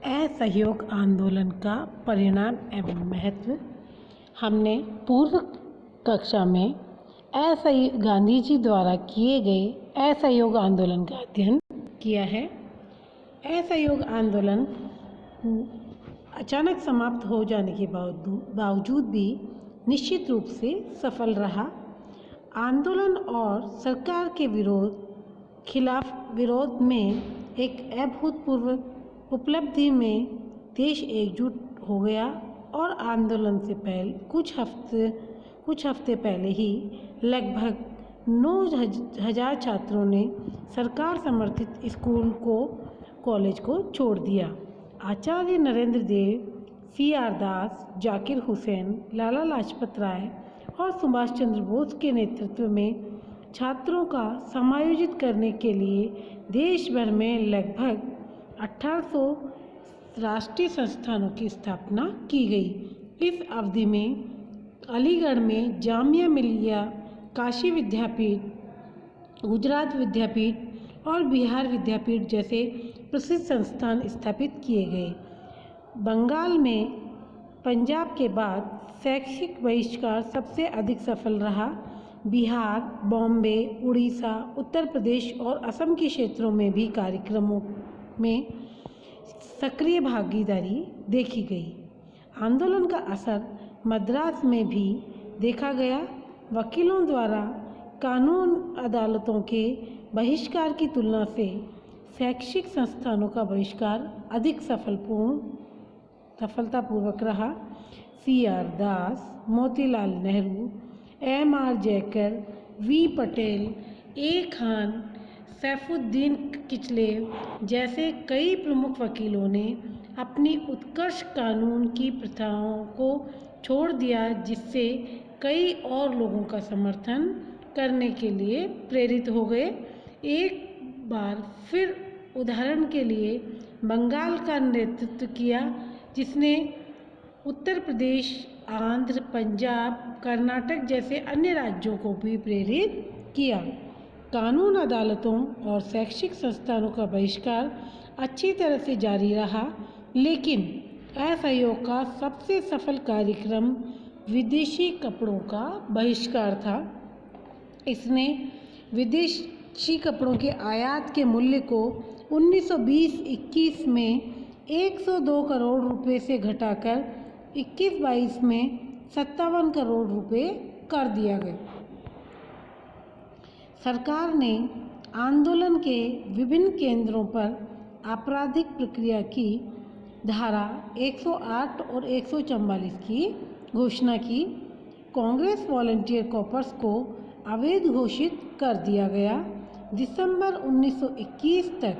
असहयोग आंदोलन का परिणाम एवं महत्व। हमने पूर्व कक्षा में गांधी जी द्वारा किए गए असहयोग आंदोलन का अध्ययन किया है। असहयोग आंदोलन अचानक समाप्त हो जाने के बावजूद भी निश्चित रूप से सफल रहा। आंदोलन और सरकार के विरोध में एक अभूतपूर्व उपलब्धि में देश एकजुट हो गया और आंदोलन से पहले कुछ हफ्ते पहले ही लगभग 9,000 छात्रों ने सरकार समर्थित स्कूल कॉलेज को छोड़ दिया। आचार्य नरेंद्र देव, C.R. दास, जाकिर हुसैन, लाला लाजपत राय और सुभाष चंद्र बोस के नेतृत्व में छात्रों का समायोजित करने के लिए देश भर में लगभग 1800 राष्ट्रीय संस्थानों की स्थापना की गई। इस अवधि में अलीगढ़ में जामिया मिलिया, काशी विद्यापीठ, गुजरात विद्यापीठ और बिहार विद्यापीठ जैसे प्रसिद्ध संस्थान स्थापित किए गए। बंगाल में पंजाब के बाद शैक्षिक बहिष्कार सबसे अधिक सफल रहा। बिहार, बॉम्बे, उड़ीसा, उत्तर प्रदेश और असम के क्षेत्रों में भी कार्यक्रमों में सक्रिय भागीदारी देखी गई। आंदोलन का असर मद्रास में भी देखा गया। वकीलों द्वारा कानून अदालतों के बहिष्कार की तुलना से शैक्षिक संस्थानों का बहिष्कार अधिक सफलतापूर्वक रहा। C.R. Das, Motilal Nehru, M.R. Jayakar, V. Patel, A. Khan, Saifuddin किचलेव जैसे कई प्रमुख वकीलों ने अपनी उत्कर्ष कानून की प्रथाओं को छोड़ दिया, जिससे कई और लोगों का समर्थन करने के लिए प्रेरित हो गए। एक बार फिर उदाहरण के लिए बंगाल का नेतृत्व किया, जिसने उत्तर प्रदेश, आंध्र, पंजाब, कर्नाटक जैसे अन्य राज्यों को भी प्रेरित किया। कानून अदालतों और शैक्षिक संस्थानों का बहिष्कार अच्छी तरह से जारी रहा, लेकिन असहयोग का सबसे सफल कार्यक्रम विदेशी कपड़ों का बहिष्कार था। इसने विदेशी कपड़ों के आयात के मूल्य को 1920-21 में 102 करोड़ रुपए से घटाकर 21-22 में 57 करोड़ रुपए कर दिया गया। सरकार ने आंदोलन के विभिन्न केंद्रों पर आपराधिक प्रक्रिया की धारा 108 और 144 की घोषणा की। कांग्रेस वॉलंटियर कॉर्प्स को अवैध घोषित कर दिया गया। दिसंबर 1921 तक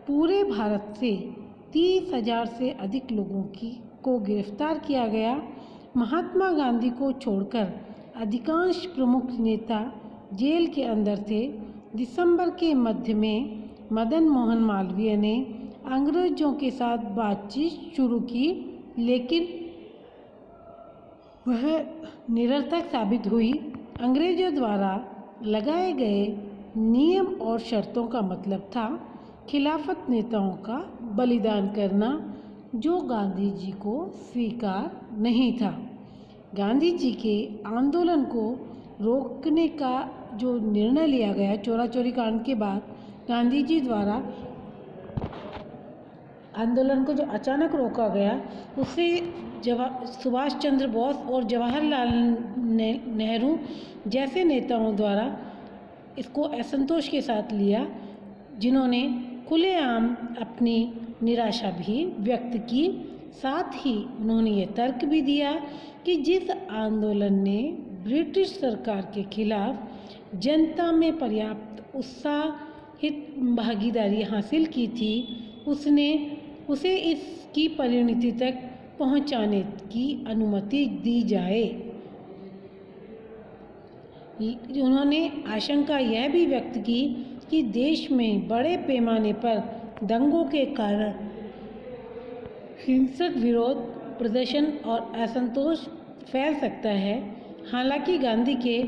पूरे भारत से 30,000 से अधिक लोगों को गिरफ्तार किया गया। महात्मा गांधी को छोड़कर अधिकांश प्रमुख नेता जेल के अंदर थे। दिसंबर के मध्य में मदन मोहन मालवीय ने अंग्रेजों के साथ बातचीत शुरू की, लेकिन वह निरर्थक साबित हुई। अंग्रेजों द्वारा लगाए गए नियम और शर्तों का मतलब था खिलाफत नेताओं का बलिदान करना, जो गांधी जी को स्वीकार नहीं था। गांधी जी के आंदोलन को रोकने का जो निर्णय लिया गया चोरा चोरी कांड के बाद, गांधी जी द्वारा आंदोलन को जो अचानक रोका गया, उससे सुभाष चंद्र बोस और जवाहरलाल नेहरू जैसे नेताओं द्वारा इसको असंतोष के साथ लिया, जिन्होंने खुलेआम अपनी निराशा भी व्यक्त की। साथ ही उन्होंने ये तर्क भी दिया कि जिस आंदोलन ने ब्रिटिश सरकार के खिलाफ जनता में पर्याप्त उत्साहित भागीदारी हासिल की थी, उसे इसकी परिणति तक पहुंचाने की अनुमति दी जाए। उन्होंने आशंका यह भी व्यक्त की कि देश में बड़े पैमाने पर दंगों के कारण हिंसक विरोध प्रदर्शन और असंतोष फैल सकता है। हालांकि गांधी के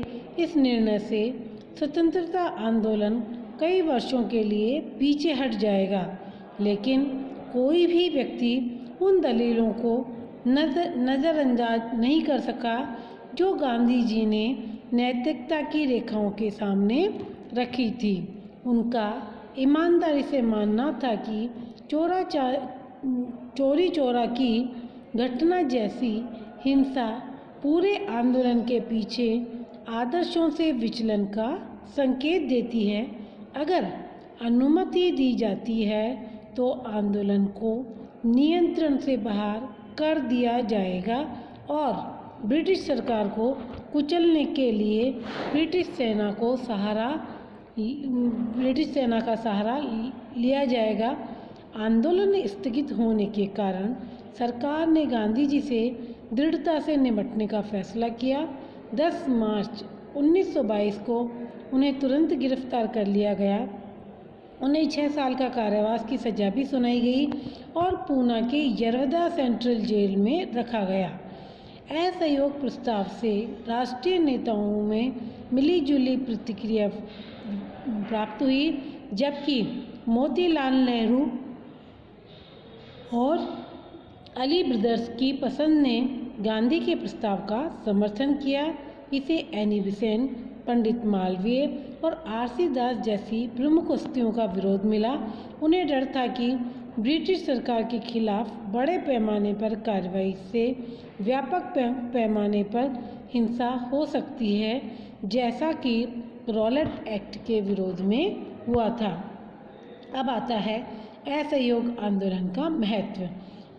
इस निर्णय से स्वतंत्रता आंदोलन कई वर्षों के लिए पीछे हट जाएगा, लेकिन कोई भी व्यक्ति उन दलीलों को नज़रअंदाज नहीं कर सका जो गांधी जी ने नैतिकता की रेखाओं के सामने रखी थी। उनका ईमानदारी से मानना था कि चोरी चोरा की घटना जैसी हिंसा पूरे आंदोलन के पीछे आदर्शों से विचलन का संकेत देती है। अगर अनुमति दी जाती है तो आंदोलन को नियंत्रण से बाहर कर दिया जाएगा और ब्रिटिश सरकार को कुचलने के लिए ब्रिटिश सेना का सहारा लिया जाएगा। आंदोलन स्थगित होने के कारण सरकार ने गांधी जी से दृढ़ता से निपटने का फैसला किया। 10 मार्च 1922 को उन्हें तुरंत गिरफ्तार कर लिया गया। उन्हें 6 साल का कारावास की सज़ा भी सुनाई गई और पूना के यरवदा सेंट्रल जेल में रखा गया। असहयोग प्रस्ताव से राष्ट्रीय नेताओं में मिलीजुली प्रतिक्रिया प्राप्त हुई, जबकि मोतीलाल नेहरू और अली ब्रदर्स की पसंद ने गांधी के प्रस्ताव का समर्थन किया। इसे एनी बेसेंट, पंडित मालवीय और आर.सी. दास जैसी प्रमुख हस्तियों का विरोध मिला। उन्हें डर था कि ब्रिटिश सरकार के खिलाफ बड़े पैमाने पर कार्रवाई से व्यापक पैमाने पर हिंसा हो सकती है, जैसा कि रॉलेट एक्ट के विरोध में हुआ था। अब आता है असहयोग आंदोलन का महत्व।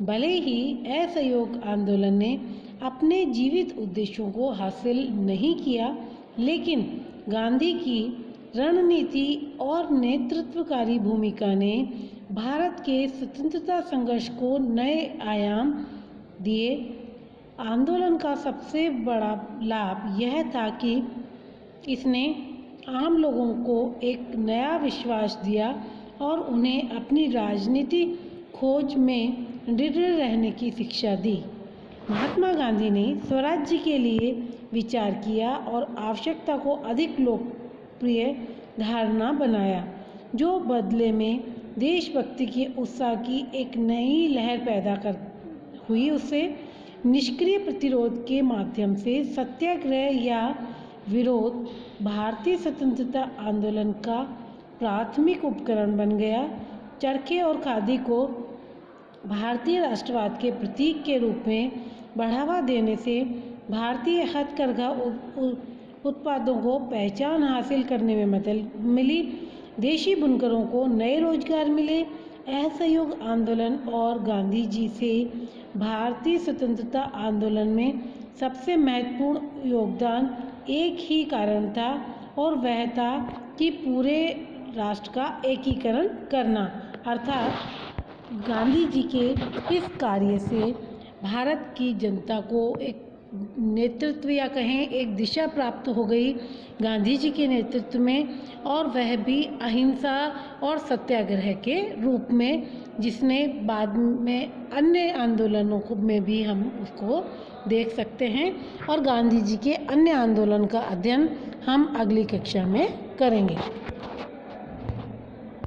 भले ही असहयोग आंदोलन ने अपने जीवित उद्देश्यों को हासिल नहीं किया, लेकिन गांधी की रणनीति और नेतृत्वकारी भूमिका ने भारत के स्वतंत्रता संघर्ष को नए आयाम दिए। आंदोलन का सबसे बड़ा लाभ यह था कि इसने आम लोगों को एक नया विश्वास दिया और उन्हें अपनी राजनीतिक खोज में दृढ़ रहने की शिक्षा दी। महात्मा गांधी ने स्वराज्य के लिए विचार किया और आवश्यकता को अधिक लोकप्रिय धारणा बनाया, जो बदले में देशभक्ति के उत्साह की एक नई लहर पैदा कर हुई। उससे निष्क्रिय प्रतिरोध के माध्यम से सत्याग्रह या विरोध भारतीय स्वतंत्रता आंदोलन का प्राथमिक उपकरण बन गया। चरखे और खादी को भारतीय राष्ट्रवाद के प्रतीक के रूप में बढ़ावा देने से भारतीय हथकरघा उत्पादों को पहचान हासिल करने में मदद मिली। देशी बुनकरों को नए रोजगार मिले। असहयोग आंदोलन और गांधी जी से भारतीय स्वतंत्रता आंदोलन में सबसे महत्वपूर्ण योगदान एक ही कारण था, और वह था कि पूरे राष्ट्र का एकीकरण करना। अर्थात गांधी जी के इस कार्य से भारत की जनता को एक नेतृत्व या कहें एक दिशा प्राप्त हो गई गांधी जी के नेतृत्व में, और वह भी अहिंसा और सत्याग्रह के रूप में, जिसने बाद में अन्य आंदोलनों में भी हम उसको देख सकते हैं। और गांधी जी के अन्य आंदोलन का अध्ययन हम अगली कक्षा में करेंगे।